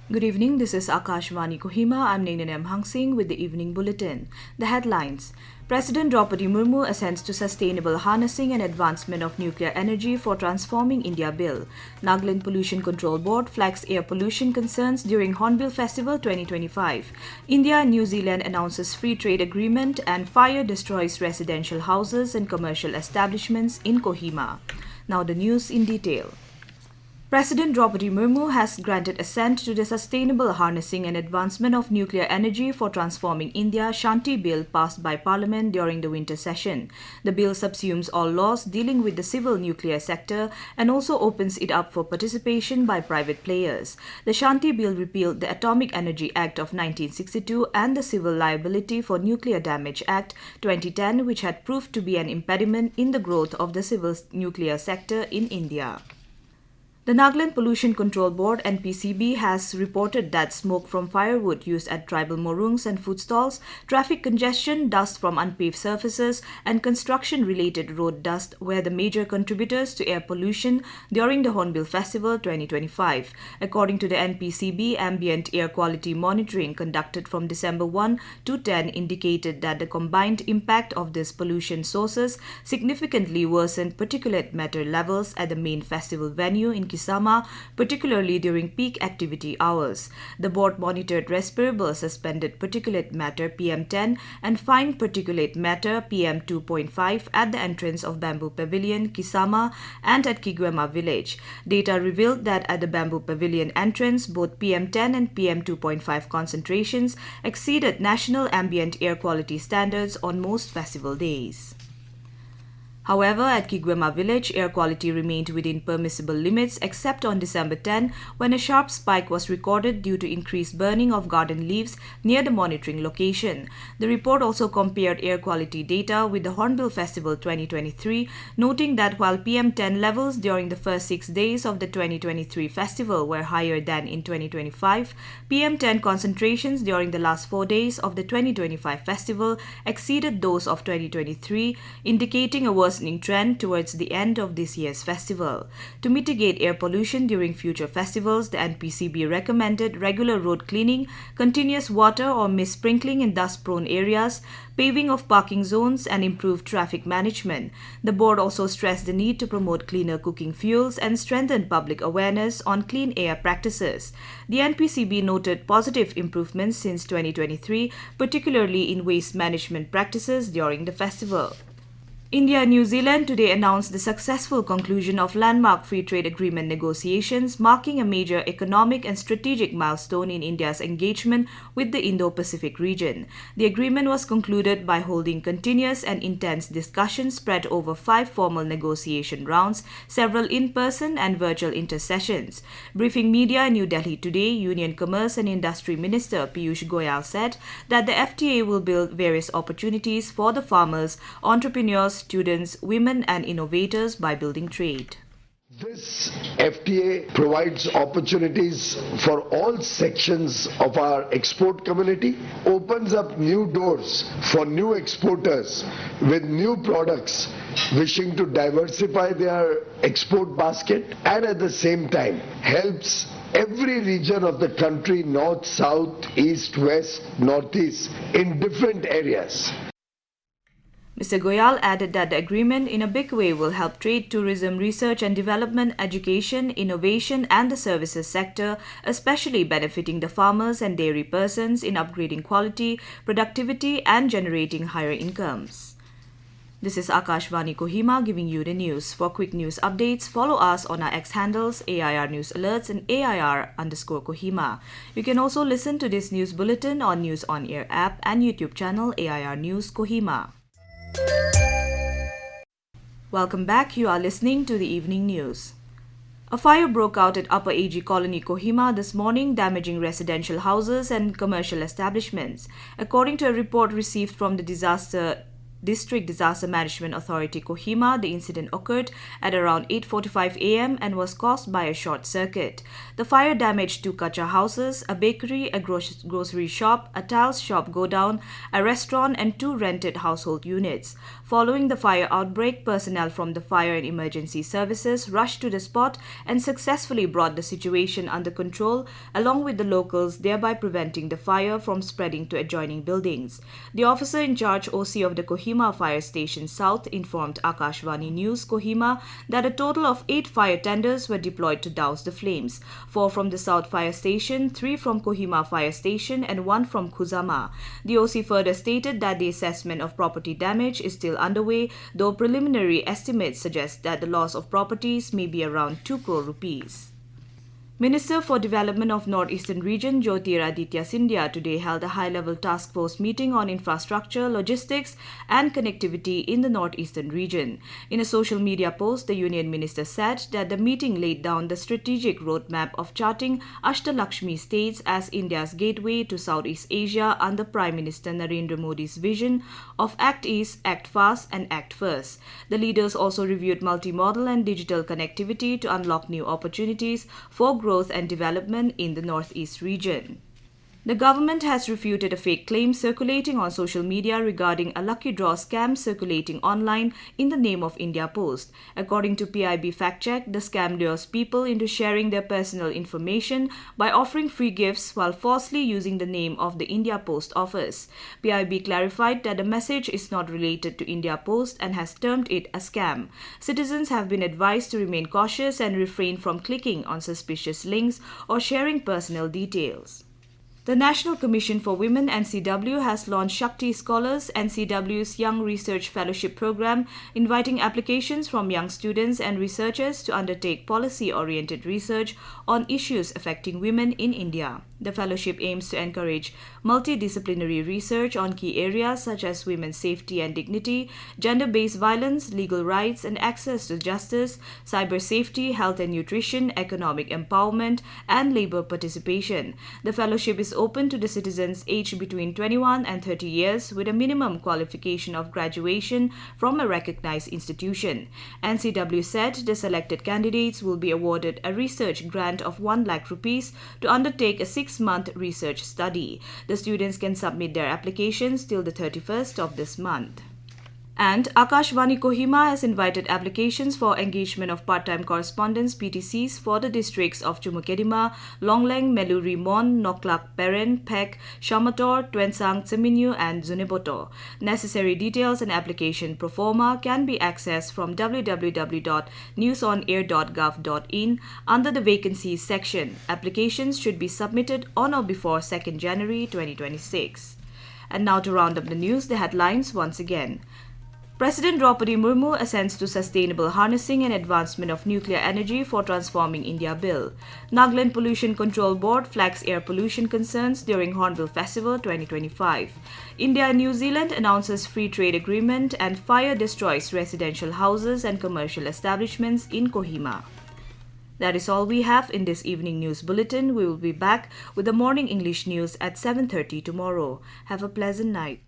Good evening, this is Akashvani Kohima. I'm Naina M. Hangsing with the Evening Bulletin. The headlines. President Droupadi Murmu assents to Sustainable Harnessing and Advancement of Nuclear Energy for Transforming India Bill. Nagaland Pollution Control Board flags air pollution concerns during Hornbill Festival 2025. India and New Zealand announces free trade agreement and fire destroys residential houses and commercial establishments in Kohima. Now the news in detail. President Droupadi Murmu has granted assent to the Sustainable Harnessing and Advancement of Nuclear Energy for Transforming India Shanti Bill passed by Parliament during the winter session. The bill subsumes all laws dealing with the civil nuclear sector and also opens it up for participation by private players. The Shanti Bill repealed the Atomic Energy Act of 1962 and the Civil Liability for Nuclear Damage Act 2010, which had proved to be an impediment in the growth of the civil nuclear sector in India. The Nagaland Pollution Control Board (NPCB) has reported that smoke from firewood used at tribal morungs and food stalls, traffic congestion, dust from unpaved surfaces, and construction-related road dust were the major contributors to air pollution during the Hornbill Festival 2025. According to the NPCB, ambient air quality monitoring conducted from December 1 to 10 indicated that the combined impact of these pollution sources significantly worsened particulate matter levels at the main festival venue in Kohima, particularly during peak activity hours. The board monitored respirable suspended particulate matter PM10 and fine particulate matter PM2.5 at the entrance of Bamboo Pavilion, Kohima, and at Kohima village. Data revealed that at the Bamboo Pavilion entrance, both PM10 and PM2.5 concentrations exceeded national ambient air quality standards on most festival days. However, at Kohima village, air quality remained within permissible limits except on December 10 when a sharp spike was recorded due to increased burning of garden leaves near the monitoring location. The report also compared air quality data with the Hornbill Festival 2023, noting that while PM10 levels during the first 6 days of the 2023 festival were higher than in 2025, PM10 concentrations during the last 4 days of the 2025 festival exceeded those of 2023, indicating a worsening trend towards the end of this year's festival. To mitigate air pollution during future festivals, the NPCB recommended regular road cleaning, continuous water or mist sprinkling in dust-prone areas, paving of parking zones, and improved traffic management. The board also stressed the need to promote cleaner cooking fuels and strengthen public awareness on clean air practices. The NPCB noted positive improvements since 2023, particularly in waste management practices during the festival. India and New Zealand today announced the successful conclusion of landmark free trade agreement negotiations, marking a major economic and strategic milestone in India's engagement with the Indo-Pacific region. The agreement was concluded by holding continuous and intense discussions spread over 5 formal negotiation rounds, several in-person and virtual intersessions. Briefing media in New Delhi today, Union Commerce and Industry Minister Piyush Goyal said that the FTA will build various opportunities for the farmers, entrepreneurs, students, women and innovators by building trade. This FTA provides opportunities for all sections of our export community, opens up new doors for new exporters with new products wishing to diversify their export basket, and at the same time helps every region of the country, north, south, east, west, northeast, in different areas. Mr. Goyal added that the agreement in a big way will help trade, tourism, research and development, education, innovation and the services sector, especially benefiting the farmers and dairy persons in upgrading quality, productivity and generating higher incomes. This is Akashvani Kohima giving you the news. For quick news updates, follow us on our X handles AIR News Alerts and AIR_Kohima. You can also listen to this news bulletin on News On Air app and YouTube channel AIR News Kohima. Welcome back. You are listening to the evening news. A fire broke out at Upper AG Colony, Kohima this morning, damaging residential houses and commercial establishments. According to a report received from the Disaster District Disaster Management Authority Kohima, the incident occurred at around 8:45 a.m. and was caused by a short circuit. The fire damaged 2 kacha houses, a bakery, a grocery shop, a tiles shop godown, a restaurant and 2 rented household units. Following the fire outbreak, personnel from the fire and emergency services rushed to the spot and successfully brought the situation under control along with the locals, thereby preventing the fire from spreading to adjoining buildings. The officer in charge, OC of the Kohima Fire Station South, informed Akashvani News Kohima that a total of 8 fire tenders were deployed to douse the flames, 4 from the South Fire Station, 3 from Kohima Fire Station and 1 from Khuzama. The OC further stated that the assessment of property damage is still underway, though preliminary estimates suggest that the loss of properties may be around 2 crore rupees. Minister for Development of Northeastern Region Jyotiraditya Scindia today held a high-level task force meeting on infrastructure, logistics and connectivity in the Northeastern region. In a social media post, the Union Minister said that the meeting laid down the strategic roadmap of charting Ashtalakshmi states as India's gateway to Southeast Asia under Prime Minister Narendra Modi's vision of Act East, Act Fast and Act First. The leaders also reviewed multimodal and digital connectivity to unlock new opportunities for growth and development in the Northeast region. The government has refuted a fake claim circulating on social media regarding a lucky draw scam circulating online in the name of India Post. According to PIB Fact Check, the scam lures people into sharing their personal information by offering free gifts while falsely using the name of the India Post office. PIB clarified that the message is not related to India Post and has termed it a scam. Citizens have been advised to remain cautious and refrain from clicking on suspicious links or sharing personal details. The National Commission for Women NCW has launched Shakti Scholars, NCW's Young Research Fellowship Program, inviting applications from young students and researchers to undertake policy-oriented research on issues affecting women in India. The fellowship aims to encourage multidisciplinary research on key areas such as women's safety and dignity, gender-based violence, legal rights and access to justice, cyber safety, health and nutrition, economic empowerment, and labor participation. The fellowship is open to the citizens aged between 21 and 30 years with a minimum qualification of graduation from a recognized institution. NCW said the selected candidates will be awarded a research grant of 1 lakh rupees to undertake a 6-month research study. The students can submit their applications till the 31st of this month. And Akashvani Kohima has invited applications for engagement of part-time correspondents PTCs for the districts of Chumukedima, Longleng, Meluri Mon, Noklak Peren, Pek, Shamator, Twensang, Tseminyu and Zuneboto. Necessary details and application pro forma can be accessed from www.newsonair.gov.in under the vacancies section. Applications should be submitted on or before 2nd January 2026. And now to round up the news, the headlines once again. President Droupadi Murmu assents to Sustainable Harnessing and Advancement of Nuclear Energy for Transforming India Bill. Nagaland Pollution Control Board flags air pollution concerns during Hornbill Festival 2025. India and New Zealand announces free trade agreement and fire destroys residential houses and commercial establishments in Kohima. That is all we have in this evening news bulletin. We will be back with the morning English news at 7:30 tomorrow. Have a pleasant night.